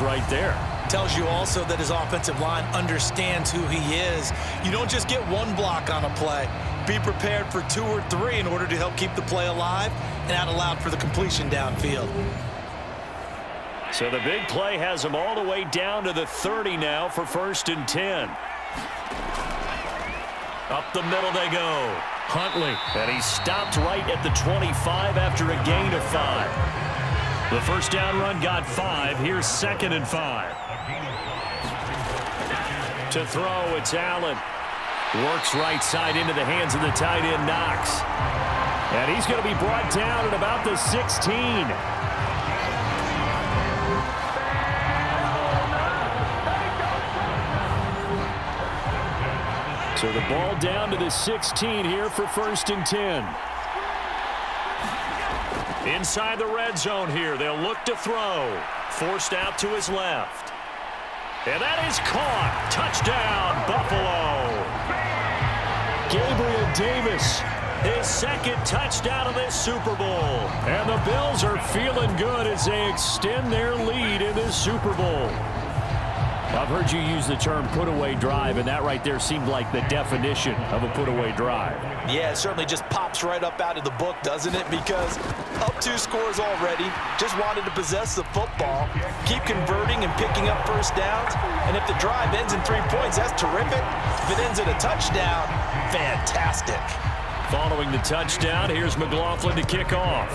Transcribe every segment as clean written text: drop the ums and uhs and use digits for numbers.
right there. Tells you also that his offensive line understands who he is. You don't just get one block on a play. Be prepared for 2 or 3 in order to help keep the play alive and out allowed for the completion downfield. So the big play has them all the way down to the 30 now for 1st and 10. Up the middle they go. Huntley. And he stopped right at the 25 after a gain of 5. The first down run got 5. Here's 2nd and 5. To throw, it's Allen. Works right side into the hands of the tight end, Knox. And he's going to be brought down at about the 16. So the ball down to the 16 here for 1st and 10. Inside the red zone here. They'll look to throw. Forced out to his left. And that is caught. Touchdown, Buffalo. Gabriel Davis, his 2nd touchdown of this Super Bowl. And the Bills are feeling good as they extend their lead in this Super Bowl. I've heard you use the term put-away drive, and that right there seemed like the definition of a put-away drive. Yeah, it certainly just pops right up out of the book, doesn't it? Because up 2 scores already, just wanted to possess the football, keep converting and picking up first downs, and if the drive ends in 3 points, that's terrific. If it ends in a touchdown, fantastic. Following the touchdown, here's McLaughlin to kick off.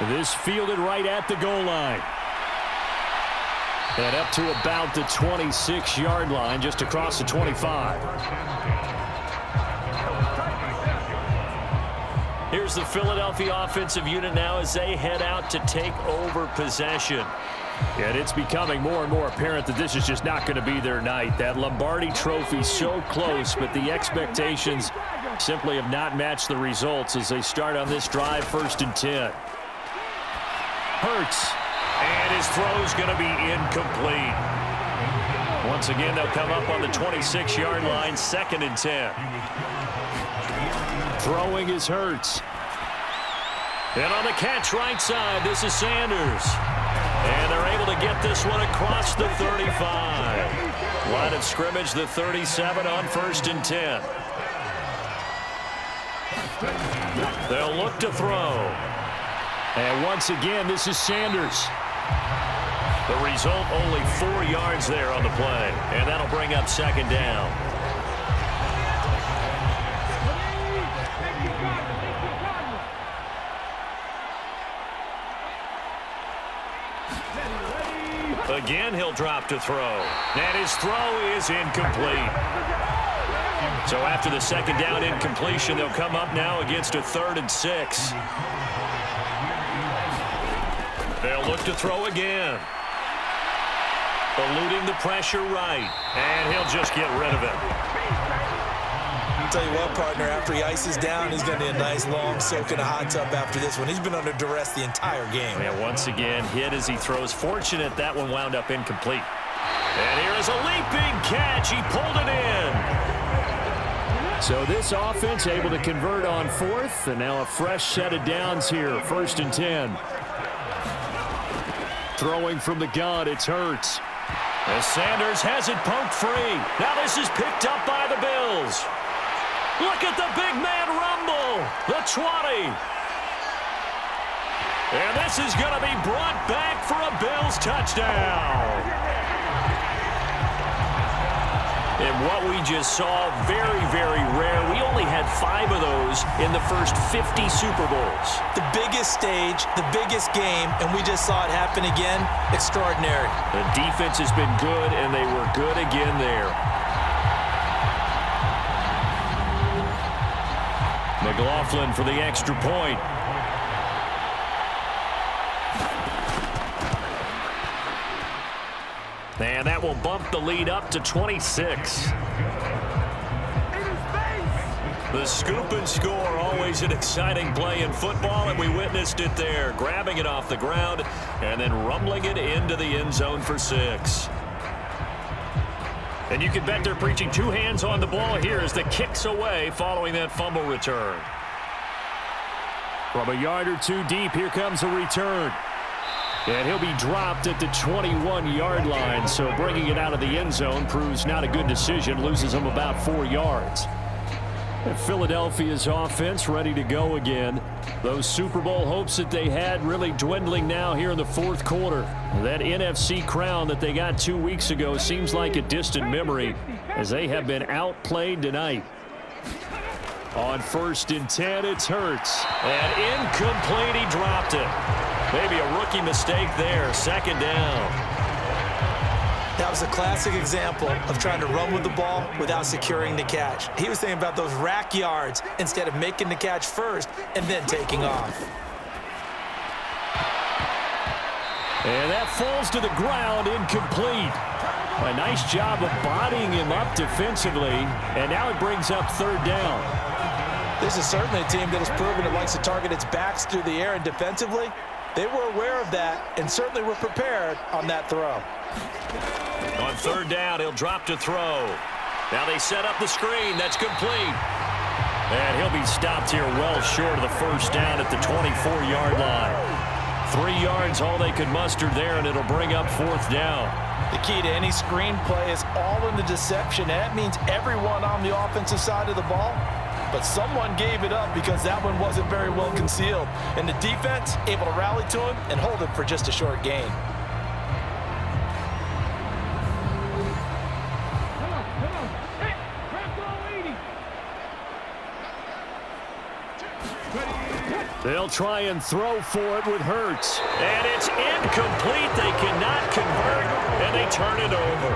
This fielded right at the goal line. And up to about the 26-yard line, just across the 25. Here's the Philadelphia offensive unit now as they head out to take over possession. And it's becoming more and more apparent that this is just not going to be their night. That Lombardi trophy so close, but the expectations simply have not matched the results as they start on this drive, 1st and 10. Hurts. And his throw's going to be incomplete. Once again, they'll come up on the 26-yard line, 2nd and 10. Throwing is Hurts. And on the catch right side, this is Sanders. And they're able to get this one across the 35. Line of scrimmage, the 37 on 1st and 10. They'll look to throw. And once again, this is Sanders. The result, only 4 yards there on the play. And that'll bring up 2nd down. Again, he'll drop to throw. And his throw is incomplete. So after the 2nd down incompletion, they'll come up now against a 3rd and 6. They'll look to throw again. Eluding the pressure right. And he'll just get rid of it. I'll tell you what, partner, after he ices down, he's going to need a nice long soak in a hot tub after this one. He's been under duress the entire game. Yeah, once again, hit as he throws. Fortunate that one wound up incomplete. And here is a leaping catch. He pulled it in. So this offense able to convert on 4th, and now a fresh set of downs here, 1st and 10. Throwing from the gun, it's Hurts. As Sanders has it poked free. Now this is picked up by the Bills. Look at the big man rumble. The 20. And this is going to be brought back for a Bills touchdown. And what we just saw, very, very rare. We only had 5 of those in the first 50 Super Bowls. The biggest stage, the biggest game, and we just saw it happen again. Extraordinary. The defense has been good, and they were good again there. McLaughlin for the extra point. And that will bump the lead up to 26. The scoop and score, always an exciting play in football, and we witnessed it there. Grabbing it off the ground and then rumbling it into the end zone for 6. And you can bet they're preaching 2 hands on the ball here as the kick's away following that fumble return. From a yard or 2 deep, here comes a return. And he'll be dropped at the 21-yard line, so bringing it out of the end zone proves not a good decision, loses him about 4 yards. And Philadelphia's offense ready to go again. Those Super Bowl hopes that they had really dwindling now here in the fourth quarter. That NFC crown that they got 2 weeks ago seems like a distant memory as they have been outplayed tonight. On 1st and 10, it's Hurts. And incomplete, he dropped it. Maybe a rookie mistake there. 2nd down. That was a classic example of trying to run with the ball without securing the catch. He was thinking about those rack yards instead of making the catch first and then taking off. And that falls to the ground, incomplete. A nice job of bodying him up defensively, and now it brings up 3rd down. This is certainly a team that has proven it likes to target its backs through the air, and defensively, they were aware of that and certainly were prepared on that throw. On 3rd down, he'll drop to throw. Now they set up the screen. That's complete. And he'll be stopped here well short of the 1st down at the 24-yard line. 3 yards, all they could muster there, and it'll bring up 4th down. The key to any screen play is all in the deception. That means everyone on the offensive side of the ball. But someone gave it up because that one wasn't very well concealed. And the defense able to rally to him and hold him for just a short gain. They'll try and throw for it with Hurts. And it's incomplete. They cannot convert, and they turn it over.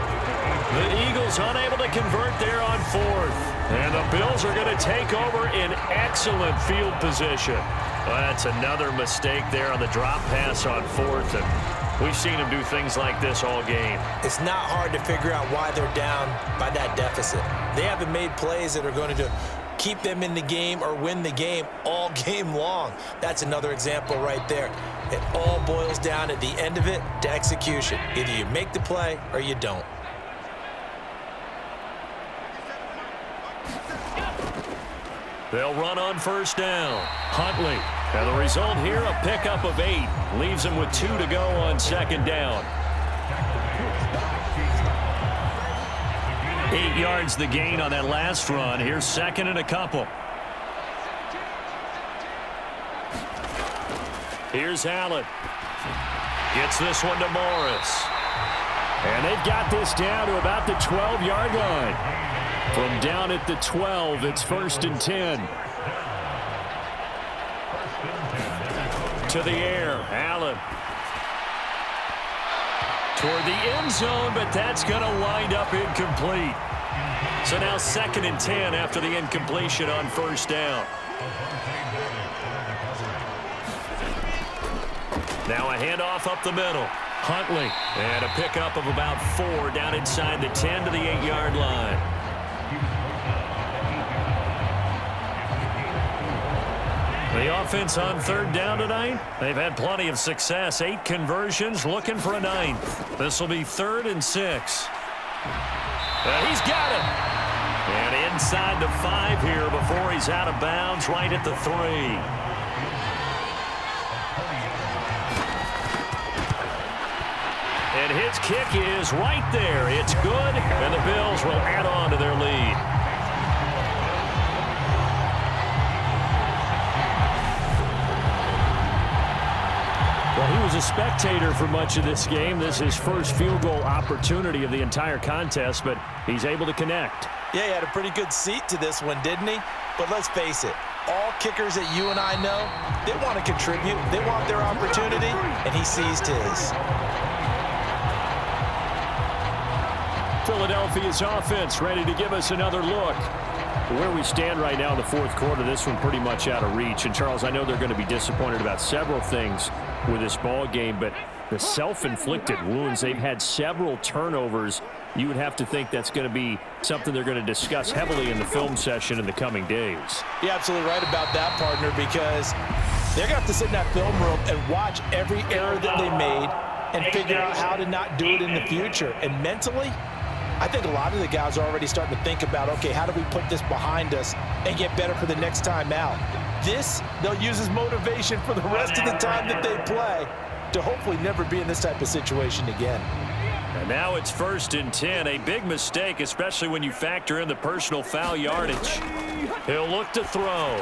The Eagles unable to convert there on 4th. And the Bills are going to take over in excellent field position. Well, that's another mistake there on the drop pass on 4th. And we've seen them do things like this all game. It's not hard to figure out why they're down by that deficit. They haven't made plays that are going to keep them in the game or win the game all game long. That's another example right there. It all boils down at the end of it to execution. Either you make the play or you don't. They'll run on 1st down. Huntley. And the result here, a pickup of 8. Leaves them with 2 to go on 2nd down. 8 yards the gain on that last run. Here's 2nd and a couple. Here's Allen. Gets this one to Morris. And they've got this down to about the 12-yard line. From down at the 12, it's 1st and 10. To the air, Allen. Toward the end zone, but that's going to wind up incomplete. So now 2nd and 10 after the incompletion on 1st down. Now a handoff up the middle. Huntley. And a pickup of about 4 down inside the 10 to the 8-yard line. The offense on 3rd down tonight, they've had plenty of success. 8 conversions, looking for a 9th. This will be 3rd and 6. He's got it. And inside the 5 here before he's out of bounds, right at the 3. And his kick is right there. It's good, and the Bills will add on to their lead. Well, he was a spectator for much of this game. This is his first field goal opportunity of the entire contest, but he's able to connect. Yeah, he had a pretty good seat to this one, didn't he? But let's face it, all kickers that you and I know, they want to contribute. They want their opportunity, and he seized his. Philadelphia's offense ready to give us another look. Where we stand right now in the fourth quarter, this one pretty much out of reach. And, Charles, I know they're going to be disappointed about several things with this ball game, but the self-inflicted wounds, they've had several turnovers. You would have to think that's going to be something they're going to discuss heavily in the film session in the coming days. You're absolutely right about that, partner, because they're going to have to sit in that film room and watch every error that they made and figure out how to not do it in the future. And mentally, I think a lot of the guys are already starting to think about, okay, how do we put this behind us and get better for the next time out? This, they'll use as motivation for the rest of the time that they play. to hopefully never be in this type of situation again. And now it's 1st and 10, a big mistake, especially when you factor in the personal foul yardage. He'll look to throw.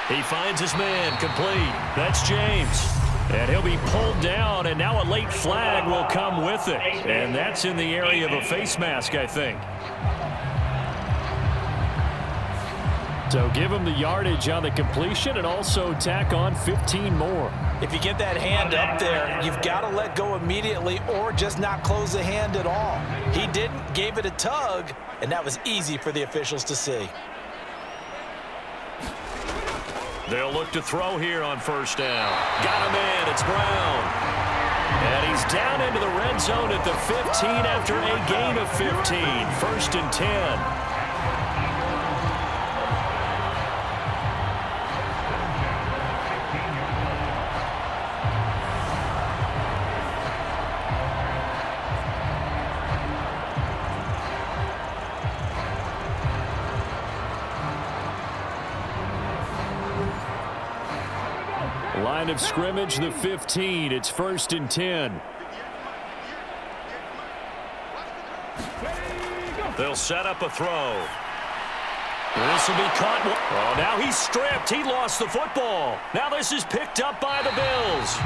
He finds his man, complete. That's James. And he'll be pulled down, and now a late flag will come with it. And that's in the area of a face mask, I think. So give him the yardage on the completion and also tack on 15 more. If you get that hand up there, you've got to let go immediately or just not close the hand at all. He didn't, gave it a tug, and that was easy for the officials to see. They'll look to throw here on 1st down. Got him in. It's Brown. And he's down into the red zone at the 15 after a gain of 15. 1st and 10. Line of scrimmage, the 15. It's 1st and 10. They'll set up a throw. This will be caught. Oh, now he's stripped. He lost the football. Now this is picked up by the Bills.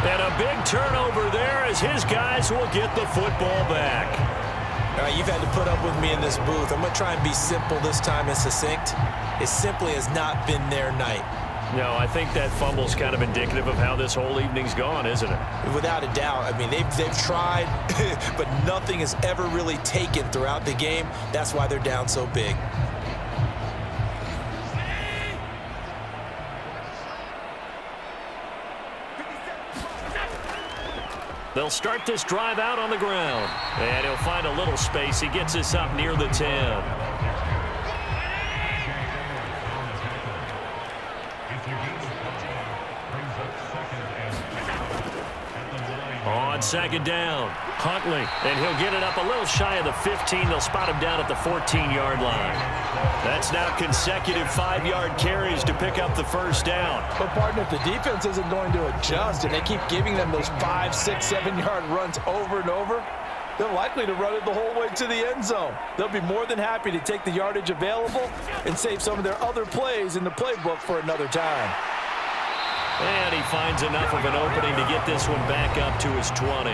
And a big turnover there as his guys will get the football back. All right, you've had to put up with me in this booth. I'm going to try and be simple this time and succinct. It simply has not been their night. No, I think that fumble's kind of indicative of how this whole evening's gone, isn't it? Without a doubt. I mean, they've tried, but nothing has ever really taken throughout the game. That's why they're down so big. They'll start this drive out on the ground. And he'll find a little space. He gets us up near the 10. On 2nd down, Huntley, and he'll get it up a little shy of the 15. They'll spot him down at the 14-yard line. That's now consecutive 5-yard carries to pick up the 1st down. But, partner, if the defense isn't going to adjust and they keep giving them those 5, 6, 7-yard runs over and over, they're likely to run it the whole way to the end zone. They'll be more than happy to take the yardage available and save some of their other plays in the playbook for another time. And he finds enough of an opening to get this one back up to his 20.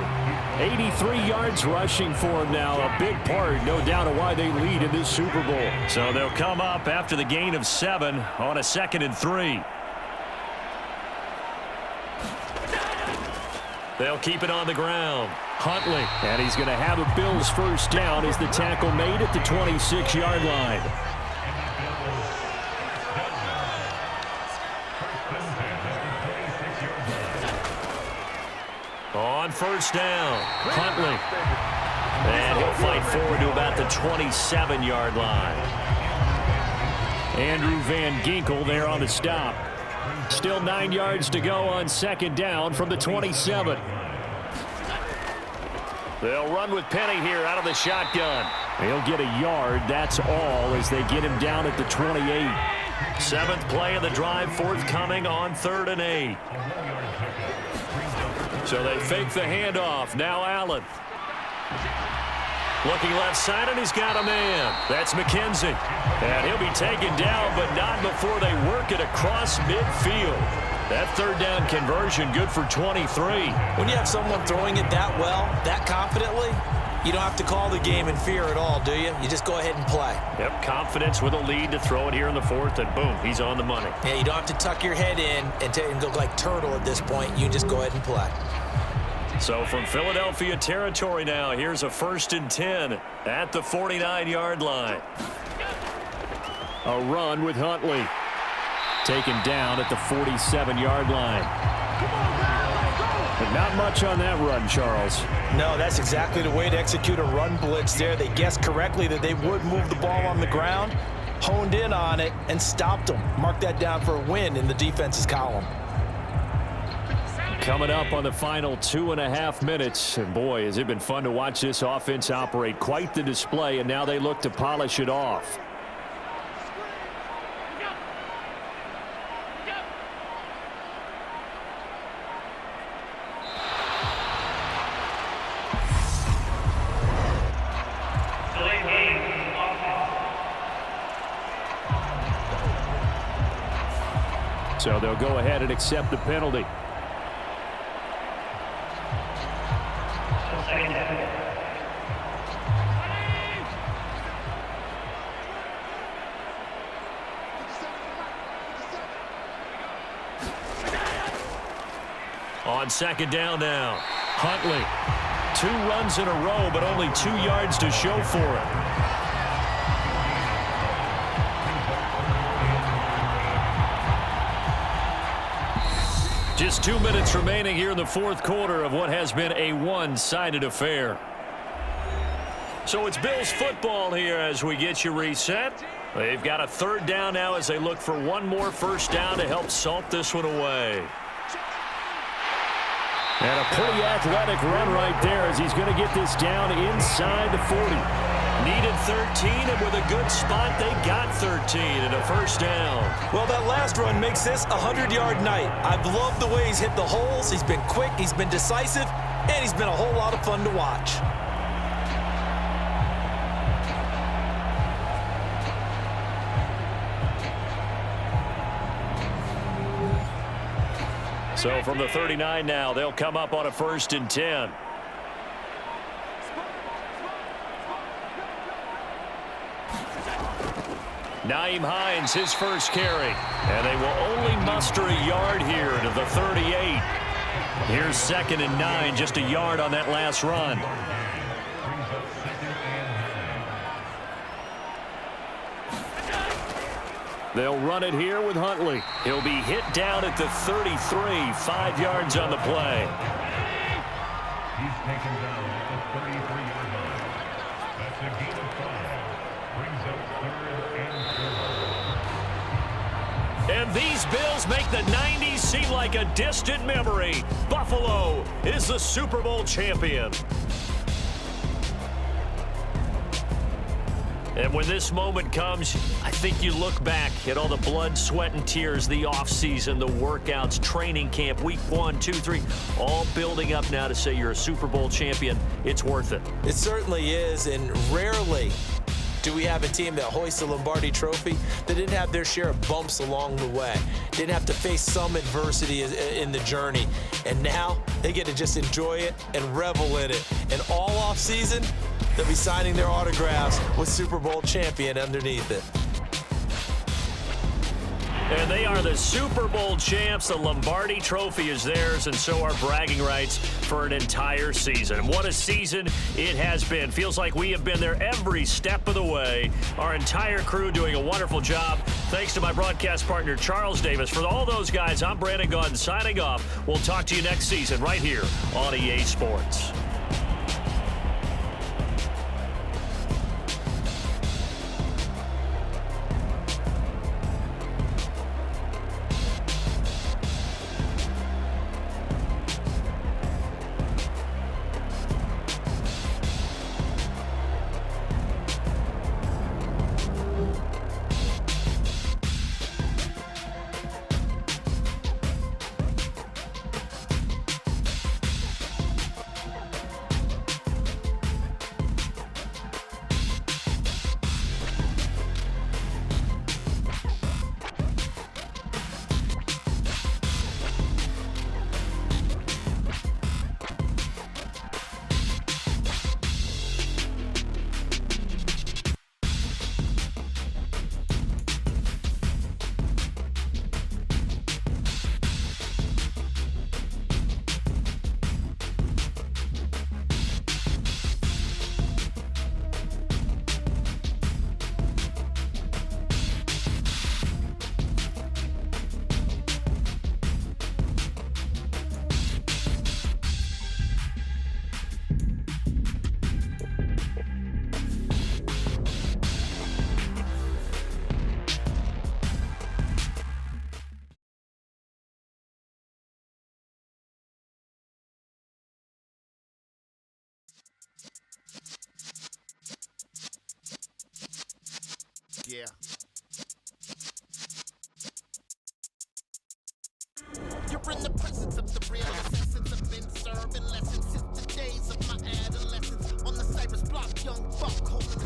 83 yards rushing for him now. A big part, no doubt, of why they lead in this Super Bowl. So they'll come up after the gain of 7 on a 2nd and 3. They'll keep it on the ground. Huntley, and he's going to have a Bills 1st down as the tackle made at the 26-yard line. On 1st down, Huntley. And he'll fight forward to about the 27-yard line. Andrew Van Ginkel there on the stop. Still 9 yards to go on 2nd down from the 27. They'll run with Penny here out of the shotgun. He'll get a yard, that's all, as they get him down at the 28. 7th play of the drive forthcoming on 3rd and 8. So they fake the handoff. Now Allen. Looking left side, and he's got a man. That's McKenzie. And he'll be taken down, but not before they work it across midfield. That 3rd down conversion good for 23. When you have someone throwing it that well, that confidently, you don't have to call the game in fear at all, do you? You just go ahead and play. Yep, confidence with a lead to throw it here in the 4th, and boom, he's on the money. Yeah, you don't have to tuck your head in and go like turtle at this point. You just go ahead and play. So from Philadelphia territory now, here's a 1st and 10 at the 49-yard line. A run with Huntley. Taken down at the 47-yard line. But not much on that run, Charles. No, that's exactly the way to execute a run blitz there. They guessed correctly that they would move the ball on the ground, honed in on it, and stopped them. Mark that down for a win in the defense's column. Coming up on the final 2.5 minutes. And boy, has it been fun to watch this offense operate. Quite the display, and now they look to polish it off. So they'll go ahead and accept the penalty. On second down now, Huntley. 2 runs in a row, but only 2 yards to show for it. Just 2 minutes remaining here in the fourth quarter of what has been a one-sided affair. So it's Bills football here as we get you reset. They've got a third down now as they look for one more first down to help salt this one away. And a pretty athletic run right there as he's going to get this down inside the 40. Needed 13, and with a good spot, they got 13 and a first down. Well, that last run makes this a 100-yard night. I've loved the way he's hit the holes. He's been quick, he's been decisive, and he's been a whole lot of fun to watch. So from the 39 now, they'll come up on a 1st and 10. Nyheim Hines, his first carry. And they will only muster a yard here to the 38. Here's 2nd and 9, just a yard on that last run. They'll run it here with Huntley. He'll be hit down at the 33, 5 yards on the play. He's taken down at the 33-yard line. That's a gain of 5. Brings up 3rd and 4. And these Bills make the 90s seem like a distant memory. Buffalo is the Super Bowl champion. And when this moment comes, I think you look back at all the blood, sweat, and tears, the offseason, the workouts, training camp, week 1, 2, 3, all building up now to say you're a Super Bowl champion. It's worth it. It certainly is, and rarely do we have a team that hoists the Lombardi Trophy that didn't have their share of bumps along the way, didn't have to face some adversity in the journey, and now they get to just enjoy it and revel in it. And all offseason, they'll be signing their autographs with Super Bowl champion underneath it. And they are the Super Bowl champs. The Lombardi Trophy is theirs, and so are bragging rights for an entire season. And what a season it has been. Feels like we have been there every step of the way. Our entire crew doing a wonderful job. Thanks to my broadcast partner, Charles Davis. For all those guys, I'm Brandon Gaudin signing off. We'll talk to you next season right here on EA Sports. Yeah. You're in the presence of the real assassins. I've been serving lessons since the days of my adolescence. On the Cypress block, young buck holding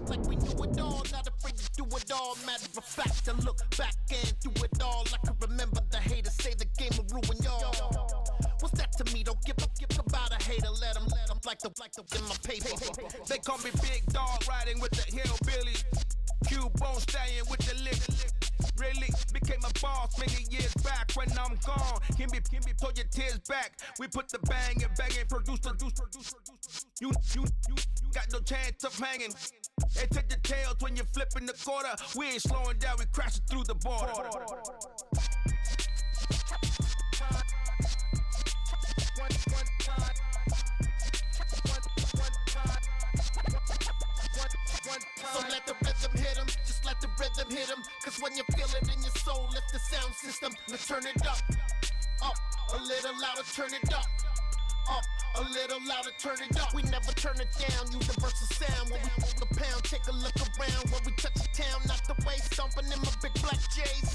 like we knew it all. Not afraid to do it all. Matter of fact, I look back and do it all. I can remember Don't give about a hater, let them like the in my paper. They call me Big Dog, riding with the hillbilly. Q-Bone staying with the lick. Really became a boss many years back. When I'm gone, can be pull your tears back. We put the bang and produce. You got no chance of hanging. They take the tails when you're flipping the quarter. We ain't slowing down, we crashing through the border. So let the rhythm hit him, just let the rhythm hit him. Cause when you feel it in your soul, lift the sound system. Now turn it up, a little louder, turn it up, a little louder, turn it up. We never turn it down, universal sound. When we move the pound, take a look around. When we touch the town, not the way, stomping in my big black J's.